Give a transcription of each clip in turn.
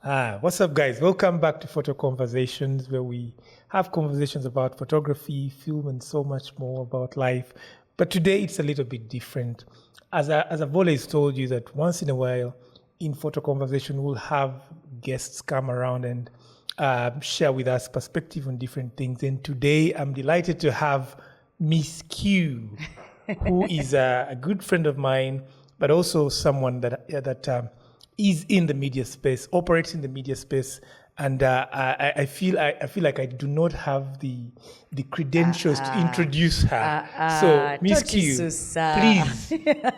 What's up, guys? Welcome back to Photo Conversations, where we have conversations about photography, film, and so much more about life. But today it's a little bit different. As I've always told you that once in a while in Photo Conversation, we'll have guests come around and share with us perspective on different things. And today I'm delighted to have Miss Q, who is a good friend of mine, but also someone that is in the media space, operates in the media space, and I feel like I do not have the credentials to introduce her. So, Miss Q, please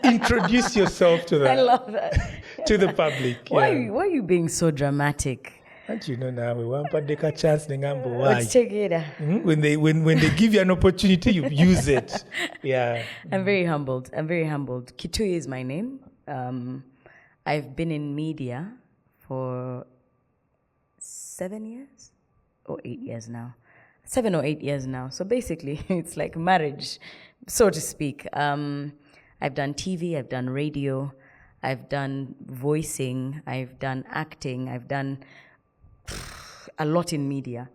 introduce yourself to the I love that. to the public. Why are you being so dramatic? Don't you know now? We want to take a chance. Let's take it. When they give you an opportunity, you use it. Yeah. I'm very humbled. Qitui is my name. I've been in media for 7 years or 8 years now. 7 or 8 years now. So basically, it's like marriage, so to speak. I've done TV, I've done radio, I've done voicing, I've done acting, I've done a lot in media.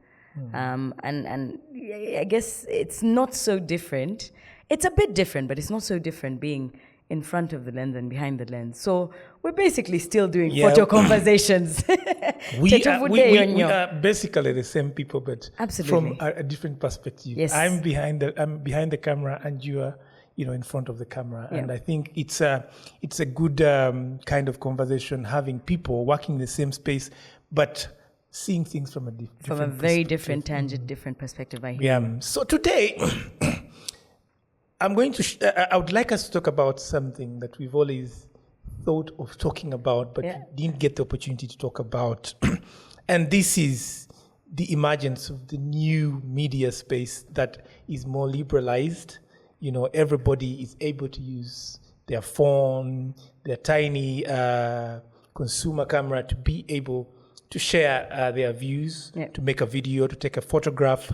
And I guess it's not so different. It's a bit different, but it's not so different being in front of the lens and behind the lens. So we're basically still doing photo conversations. We are basically the same people, but absolutely from a different perspective. Yes. I'm behind the camera, and you are, in front of the camera. Yeah. And I think it's a good kind of conversation, having people working in the same space, but seeing things from a very different tangent, different perspective. So today, I would like us to talk about something that we've always thought of talking about, but didn't get the opportunity to talk about. And this is the emergence of the new media space that is more liberalized. Everybody is able to use their phone, their tiny consumer camera to be able to share their views, to make a video, to take a photograph.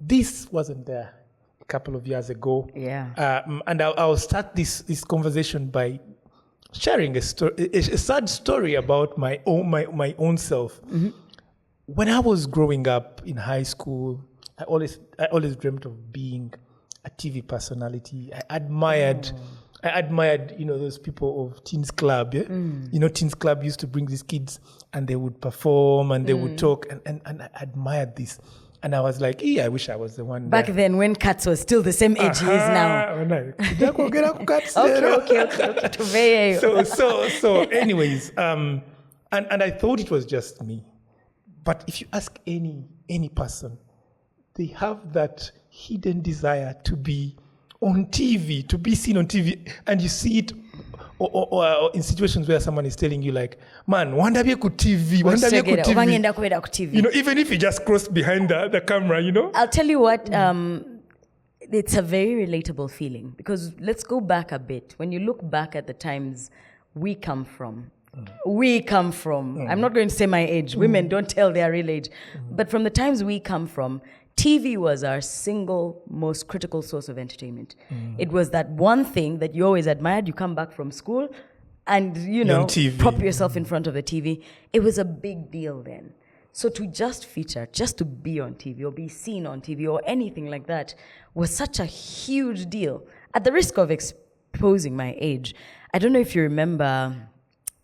This wasn't there a couple of years ago. And I'll start this conversation by sharing a sad story about my own self. Mm-hmm. When I was growing up in high school, I always dreamt of being a TV personality. I admired those people of Teens Club. Teens Club used to bring these kids and they would perform and they would talk, and I admired this. And I was like, I wish I was the one back then when Katz was still the same age he is now. Okay. So anyways, and I thought it was just me. But if you ask any person, they have that hidden desire to be on TV, to be seen on TV, and you see it or in situations where someone is telling you like, man, wanda be ku TV. Even if you just cross behind the camera, I'll tell you what, it's a very relatable feeling, because let's go back a bit. When you look back at the times we come from, I'm not going to say my age. Women don't tell their real age. But from the times we come from, TV was our single most critical source of entertainment. It was that one thing that you always admired. You come back from school and, prop yourself in front of the TV. It was a big deal then. So to just feature, just to be on TV or be seen on TV or anything like that was such a huge deal. At the risk of exposing my age, I don't know if you remember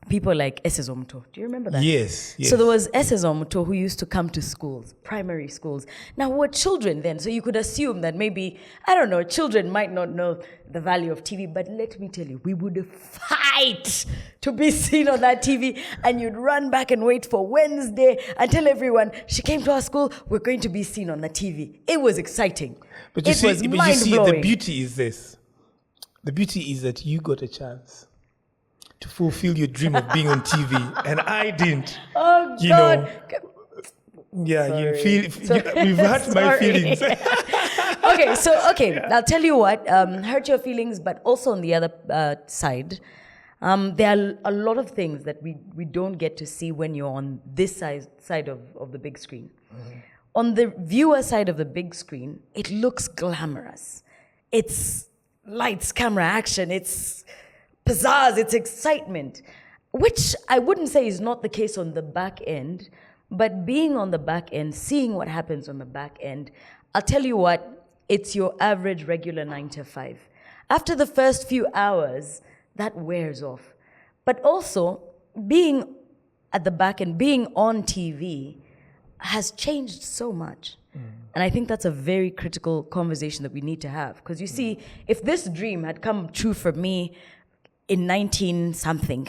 people like S.S. Omuto. Do you remember that? Yes. So there was S.S. Omuto who used to come to schools, primary schools. Now, we were children then, so you could assume that maybe, children might not know the value of TV, but let me tell you, we would fight to be seen on that TV, and you'd run back and wait for Wednesday and tell everyone, she came to our school, we're going to be seen on the TV. It was exciting. But you see, the beauty is this. The beauty is that you got a chance to fulfill your dream of being on TV, and I didn't. Oh, God. We've hurt my feelings. Okay, I'll tell you what, hurt your feelings, but also on the other side, there are a lot of things that we don't get to see when you're on this side of the big screen. Mm-hmm. On the viewer side of the big screen, it looks glamorous. It's lights, camera, action, it's pizzazz, it's excitement. which I wouldn't say is not the case on the back end, but being on the back end, seeing what happens on the back end, I'll tell you what, it's your average regular 9 to 5. After the first few hours, that wears off. But also, being at the back end, being on TV has changed so much. And I think that's a very critical conversation that we need to have. Because you see, if this dream had come true for me in 19-something,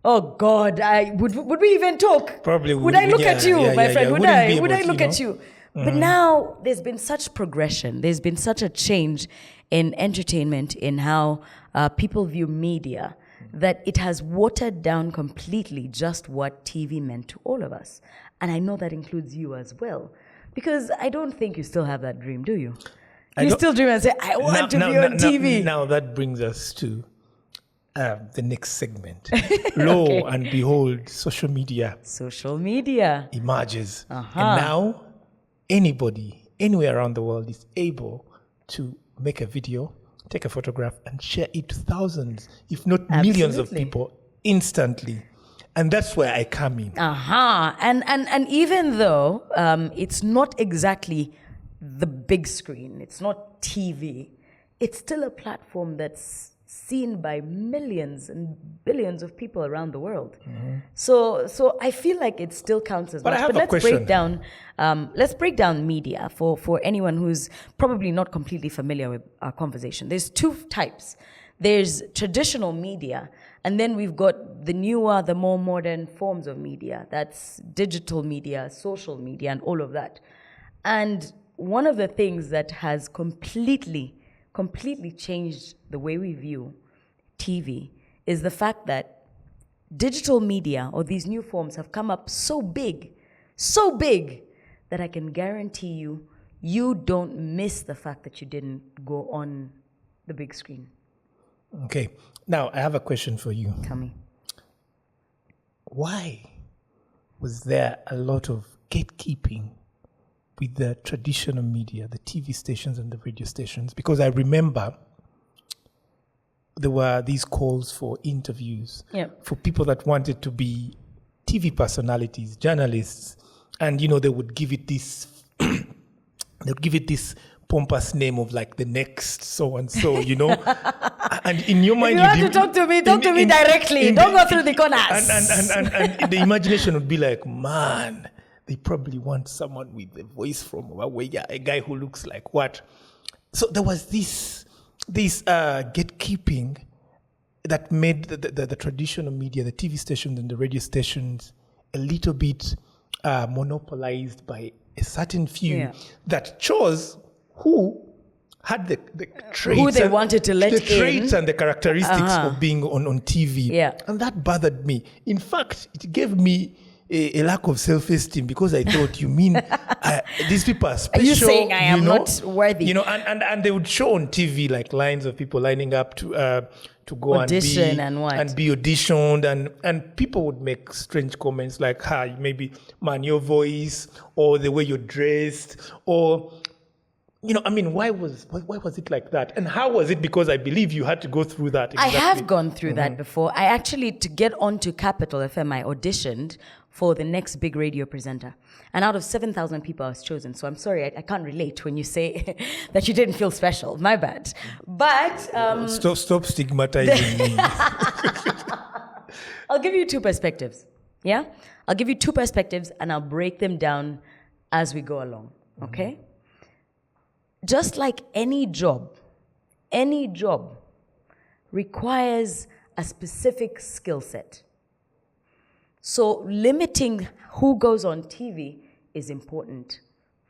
oh God, would we even talk? Probably would I look at you, my friend? Would I look at you? But now there's been such progression. There's been such a change in entertainment, in how people view media, that it has watered down completely just what TV meant to all of us. And I know that includes you as well. Because I don't think you still have that dream, do you? You still dream and say, I want to be on TV. Now that brings us to the next segment. Lo and behold, social media. Social media emerges. And now anybody, anywhere around the world is able to make a video, take a photograph, and share it to thousands, if not millions of people instantly. And that's where I come in. And even though it's not exactly the big screen, it's not TV, it's still a platform that's seen by millions and billions of people around the world. So I feel like it still counts as much. I have a question. Let's break down media for anyone who's probably not completely familiar with our conversation. There's two types. There's traditional media, and then we've got the newer, the more modern forms of media. That's digital media, social media, and all of that. And one of the things that has completely changed the way we view TV is the fact that digital media, or these new forms, have come up so big that I can guarantee you don't miss the fact that you didn't go on the big screen. Okay. Now, I have a question for you. Tell me. Why was there a lot of gatekeeping with the traditional media, the TV stations and the radio stations? Because I remember there were these calls for interviews for people that wanted to be TV personalities, journalists, and they would give it this pompous name of like the next so and so, and in your mind, you have to talk to me directly. Don't go through the corners. And the imagination would be like, man, they probably want someone with a voice from a guy who looks like what. So there was this gatekeeping that made the traditional media, the TV stations and the radio stations, a little bit monopolized by a certain few that chose who had the traits, who they wanted to let the traits in. And the characteristics of being on TV. And that bothered me. In fact, it gave me a lack of self-esteem, because I thought, you mean these people are special? Are you saying I am not worthy? And they would show on TV like lines of people lining up to go audition and be auditioned, and people would make strange comments like, maybe, man, your voice, or the way you're dressed, or why was it like that? And how was it? Because I believe you had to go through that. Exactly. I have gone through that before. I actually, to get onto Capital FM, I auditioned for the next big radio presenter. And out of 7,000 people, I was chosen. So I'm sorry, I can't relate when you say that you didn't feel special. My bad. But... Stop stigmatizing me. I'll give you two perspectives. Yeah? I'll give you two perspectives, and I'll break them down as we go along. Okay? Just like any job requires a specific skill set. So limiting who goes on TV is important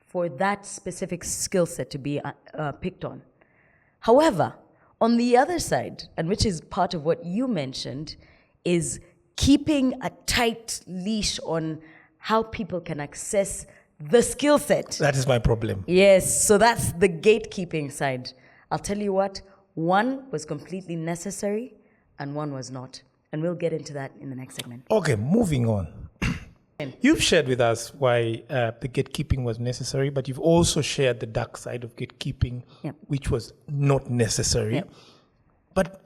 for that specific skill set to be picked on. However, on the other side, and which is part of what you mentioned, is keeping a tight leash on how people can access the skill set. That is my problem. Yes, so that's the gatekeeping side. I'll tell you what, one was completely necessary and one was not. And we'll get into that in the next segment. Okay, moving on. You've shared with us why the gatekeeping was necessary, but you've also shared the dark side of gatekeeping, which was not necessary. But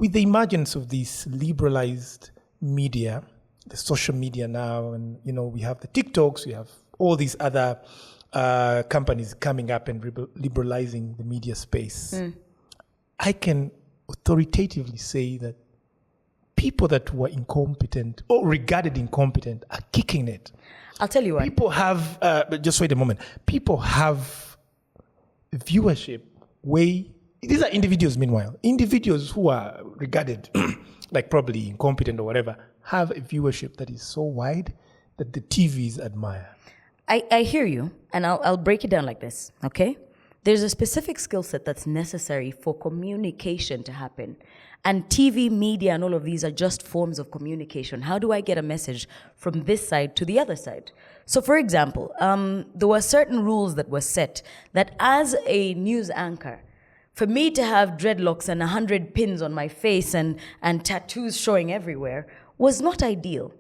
with the emergence of this liberalized media, the social media now, and we have the TikToks, we have all these other companies coming up and liberalizing the media space. I can authoritatively say that people that were incompetent or regarded incompetent are kicking it. I'll tell you what. People have, just wait a moment, people have viewership way, these are individuals meanwhile, individuals who are regarded like probably incompetent or whatever, have a viewership that is so wide that the TVs admire. I hear you, and I'll break it down like this, okay? There's a specific skill set that's necessary for communication to happen. And TV, media, and all of these are just forms of communication. How do I get a message from this side to the other side? So, for example, there were certain rules that were set that as a news anchor, for me to have dreadlocks and 100 pins on my face and tattoos showing everywhere was not ideal.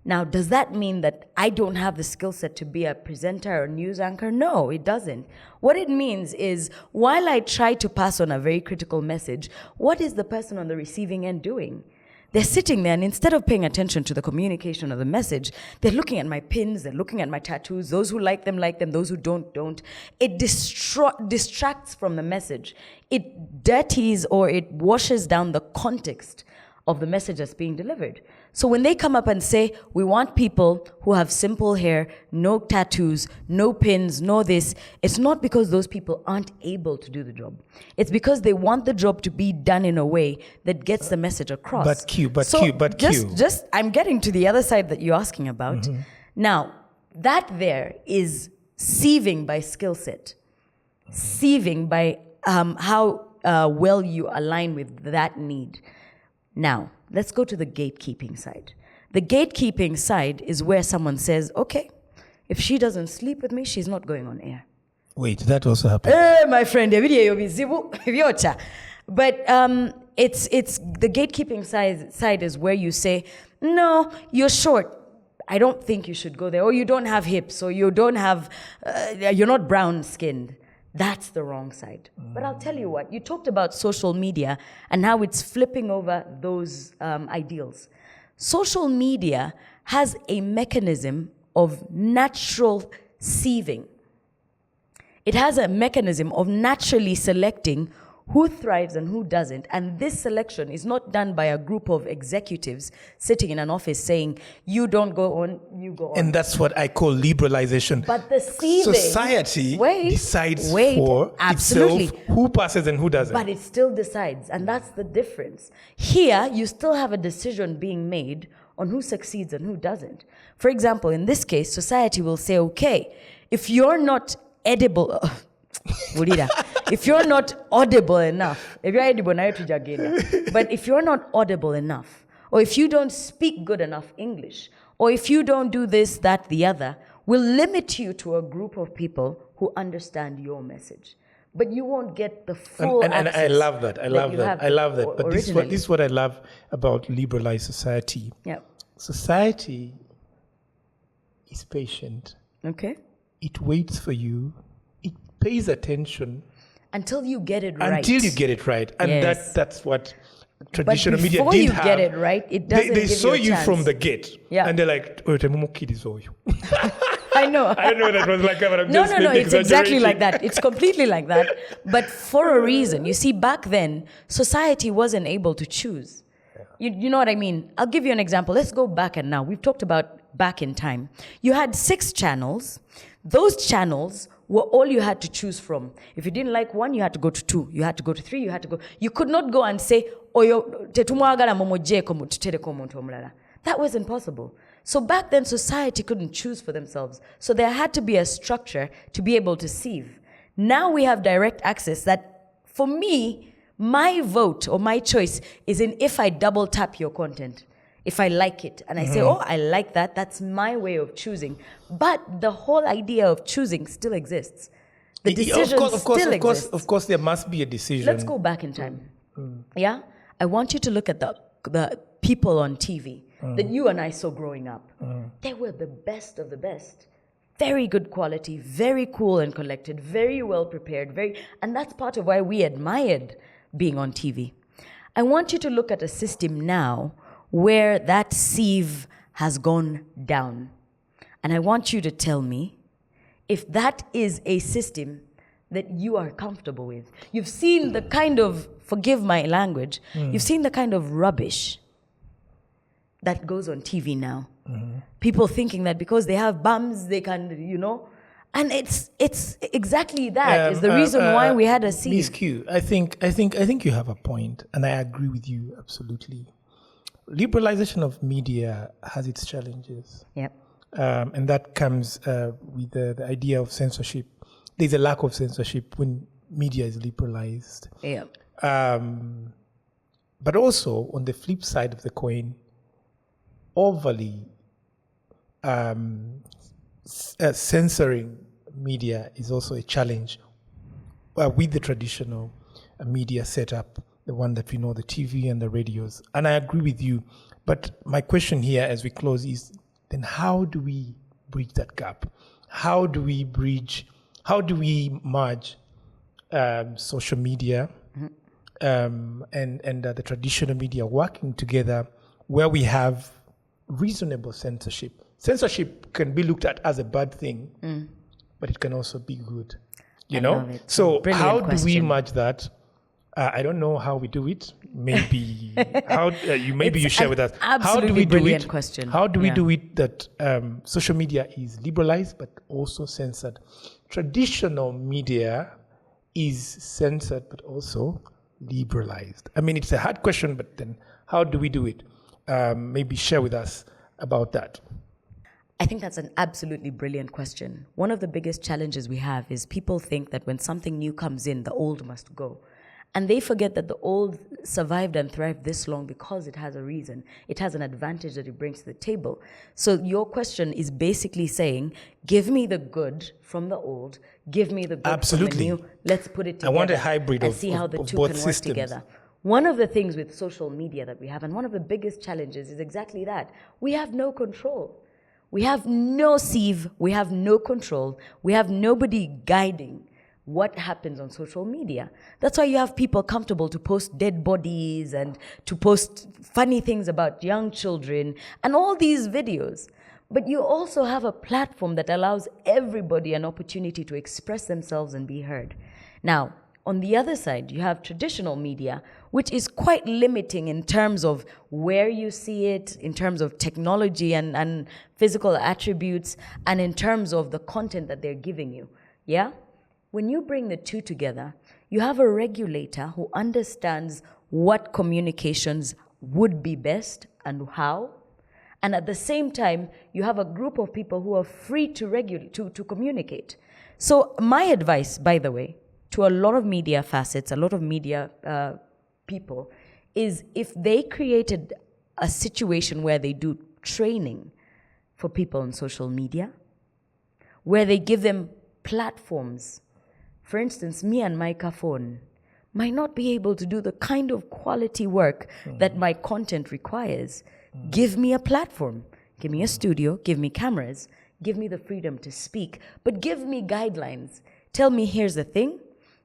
Now, does that mean that I don't have the skill set to be a presenter or news anchor? No, it doesn't. What it means is, while I try to pass on a very critical message, what is the person on the receiving end doing? They're sitting there, and instead of paying attention to the communication of the message, they're looking at my pins, they're looking at my tattoos. Those who like them, those who don't. It distracts from the message. It dirties or it washes down the context of the message that's being delivered. So when they come up and say, we want people who have simple hair, no tattoos, no pins, no this, it's not because those people aren't able to do the job. It's because they want the job to be done in a way that gets the message across. But I'm getting to the other side that you're asking about. Mm-hmm. Now, that there is sieving by skill set, sieving by how well you align with that need. Now, let's go to the gatekeeping side. The gatekeeping side is where someone says, okay, if she doesn't sleep with me, she's not going on air. Wait, that also happens. My friend, but it's the gatekeeping side is where you say, no, you're short. I don't think you should go there. Or you don't have hips, or you don't have, you're not brown skinned. That's the wrong side. But I'll tell you what, you talked about social media and how it's flipping over those ideals. Social media has a mechanism of natural sieving. It has a mechanism of naturally selecting who thrives and who doesn't. And this selection is not done by a group of executives sitting in an office saying, you don't go on, you go on. And that's what I call liberalization. But the sieving... Society decides for absolutely. itself who passes and who doesn't. But it still decides, and that's the difference. Here, you still have a decision being made on who succeeds and who doesn't. For example, in this case, society will say, okay, if you're not edible... if you're not audible enough, but if you're not audible enough, or if you don't speak good enough English, or if you don't do this, that, the other, we'll limit you to a group of people who understand your message. But you won't get the full access. And I love that. I love that. But this is what I love about liberalized society. Yeah. Society is patient. Okay. It waits for you. Pays attention until you get it right. And yes. that's what traditional media did have. Before you get it right, it doesn't they give saw you a chance. from the gate. Yeah. And they're like, oh, kid is all you. I know. I don't know what that was like, but I'm just No, it's exactly like that. It's completely like that. But for a reason. You see, back then, society wasn't able to choose. Yeah. You know what I mean? I'll give you an example. Let's go back and now. We've talked about back in time. You had 6 channels. Those channels were all you had to choose from. If you didn't like one, you had to go to 2. You had to go to 3. You had to go. You could not go and say, that wasn't possible. So back then, society couldn't choose for themselves. So there had to be a structure to be able to sieve. Now we have direct access that, for me, my vote or my choice is in if I double tap your content. If I like it and I say, oh, I like that, that's my way of choosing. But the whole idea of choosing still exists. The decision still exists. Of course, there must be a decision. Let's go back in time. Yeah? I want you to look at the people on TV that you and I saw growing up. They were the best of the best. Very good quality, very cool and collected, very well prepared, and that's part of why we admired being on TV. I want you to look at a system now where that sieve has gone down. And I want you to tell me if that is a system that you are comfortable with. You've seen the kind of, forgive my language, you've seen the kind of rubbish that goes on TV now. People thinking that because they have bums, they can, and it's exactly that is the reason why we had a sieve. Ms. Q, I think you have a point, and I agree with you absolutely. Liberalization of media has its challenges. Yep. And that comes with the idea of censorship. There's a lack of censorship when media is liberalized. Yeah. But also, on the flip side of the coin, overly censoring media is also a challenge with the traditional media setup, the one that we know, the TV and the radios. And I agree with you. But my question here as we close is, then how do we bridge that gap? How do we merge social media and the traditional media working together where we have reasonable censorship? Censorship can be looked at as a bad thing, but it can also be good. So how do we merge that? I don't know how we do it. Maybe you share with us. How do we do it? Question. How do we do it that social media is liberalized but also censored? Traditional media is censored but also liberalized. I mean, it's a hard question, but then how do we do it? Maybe share with us about that. I think that's an absolutely brilliant question. One of the biggest challenges we have is people think that when something new comes in, the old must go. And they forget that the old survived and thrived this long because it has a reason. It has an advantage that it brings to the table. So your question is basically saying, give me the good from the old, give me the good from the new. Let's put it together. I want a hybrid and see how the two can work together. One of the things with social media that we have, and one of the biggest challenges is exactly that. We have no control. We have no sieve. We have no control. We have nobody guiding what happens on social media. That's why you have people comfortable to post dead bodies and to post funny things about young children and all these videos. But you also have a platform that allows everybody an opportunity to express themselves and be heard. Now, on the other side, you have traditional media, which is quite limiting in terms of where you see it, in terms of technology and physical attributes, and in terms of the content that they're giving you. Yeah? When you bring the two together, you have a regulator who understands what communications would be best and how. And at the same time, you have a group of people who are free to communicate. So my advice, by the way, to a lot of media facets, a lot of media people, is if they created a situation where they do training for people on social media, where they give them platforms. For instance, me and my phone might not be able to do the kind of quality work that my content requires. Give me a platform. Give me a studio. Give me cameras. Give me the freedom to speak. But give me guidelines. Tell me, here's the thing.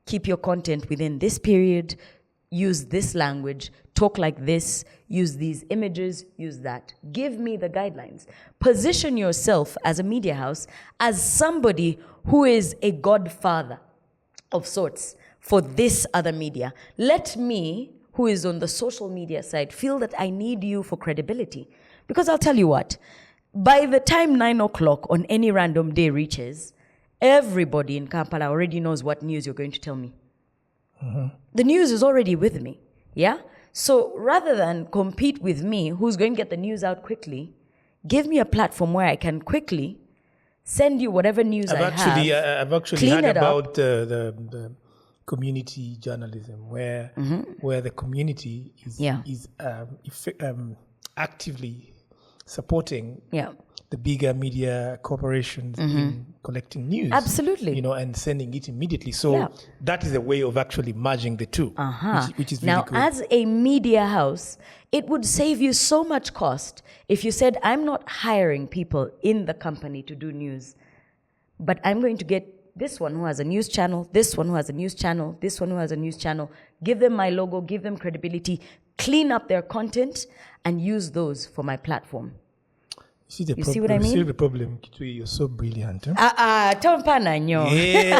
Keep your content within this period. Use this language. Talk like this. Use these images. Use that. Give me the guidelines. Position yourself as a media house as somebody who is a godfather of sorts for this other media. Let me, who is on the social media side, feel that I need you for credibility. Because I'll tell you what, by the time 9 o'clock on any random day reaches, everybody in Kampala already knows what news you're going to tell me. The news is already with me, yeah? So rather than compete with me, who's going to get the news out quickly, give me a platform where I can quickly send you whatever news I've actually heard about the community journalism, where the community is actively supporting the bigger media corporations in collecting news. Absolutely. And sending it immediately. So that is a way of actually merging the two, which is really now, good. as a media house, it would save you so much cost if you said, I'm not hiring people in the company to do news, but I'm going to get this one who has a news channel, this one who has a news channel, this one who has a news channel. Give them my logo, give them credibility, clean up their content, and use those for my platform. You see what I mean? You see the problem, Qitui, you're so brilliant. Yeah,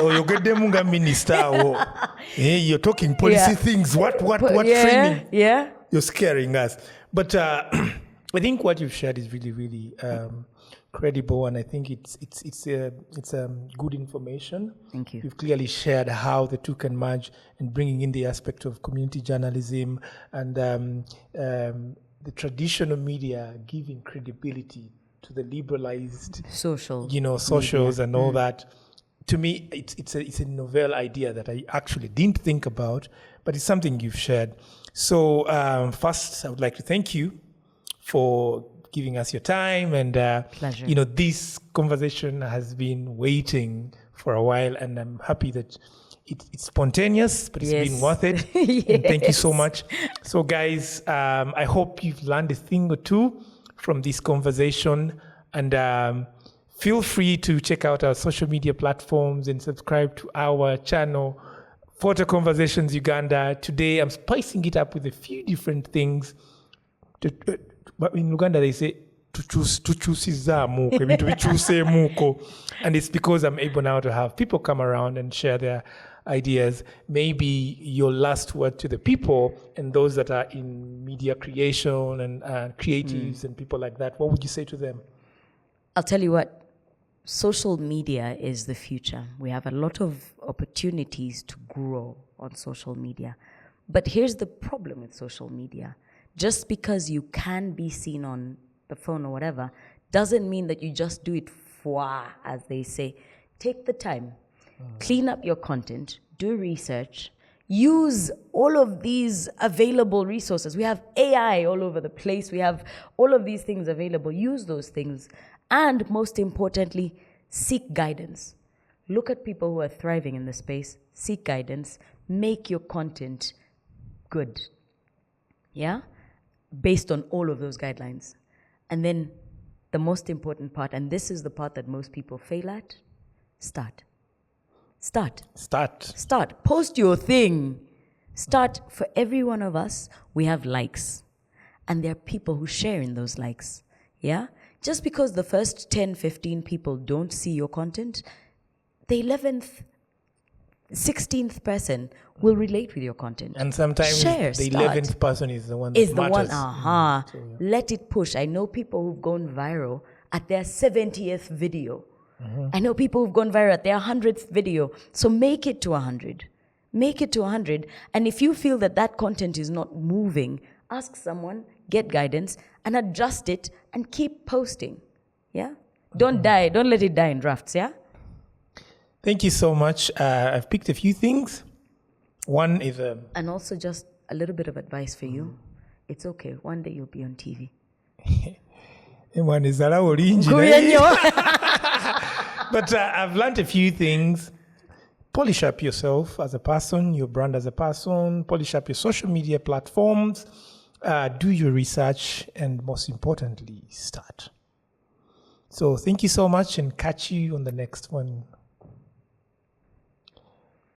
or you get them minister. You're talking policy things. What training? Yeah. You're scaring us. But I think what you've shared is really, really credible, and I think it's good information. Thank you. You've clearly shared how the two can merge and bringing in the aspect of community journalism and the traditional media giving credibility to the liberalized socials media. And all that. To me, it's a novel idea that I actually didn't think about, but it's something you've shared. So first, I would like to thank you for giving us your time, and pleasure. This conversation has been waiting for a while, and I'm happy that it's spontaneous, but it's been worth it. Yes. And thank you so much. So guys, I hope you've learned a thing or two from this conversation, and feel free to check out our social media platforms and subscribe to our channel, Photo Conversations Uganda. Today I'm spicing it up with a few different things. But in Uganda they say and it's because I'm able now to have people come around and share their ideas. Maybe your last word to the people and those that are in media creation and creatives and people like that, what would you say to them? I'll tell you what, social media is the future. We have a lot of opportunities to grow on social media. But here's the problem with social media. Just because you can be seen on the phone or whatever, doesn't mean that you just do it as they say. Take the time, clean up your content, do research, use all of these available resources. We have AI all over the place. We have all of these things available. Use those things. And most importantly, seek guidance. Look at people who are thriving in the space. Seek guidance. Make your content good. Yeah? Based on all of those guidelines. And then the most important part, and this is the part that most people fail at, start. Post your thing. Start. For every one of us, we have likes. And there are people who share in those likes. Yeah? Just because the first 10, 15 people don't see your content, the 11th, 16th person will relate with your content. And sometimes the 11th person is the one that matters. So, yeah. Let it push. I know people who've gone viral at their 70th video. I know people who've gone viral at their 100th video. So make it to 100. Make it to 100. And if you feel that that content is not moving, ask someone, get guidance, and adjust it and keep posting. Yeah? Don't die. Don't let it die in drafts. Yeah? Thank you so much. I've picked a few things. One is and also just a little bit of advice for you. It's okay. One day you'll be on TV. But I've learned a few things. Polish up yourself as a person, your brand as a person, polish up your social media platforms, do your research, and most importantly, start. So thank you so much, and catch you on the next one.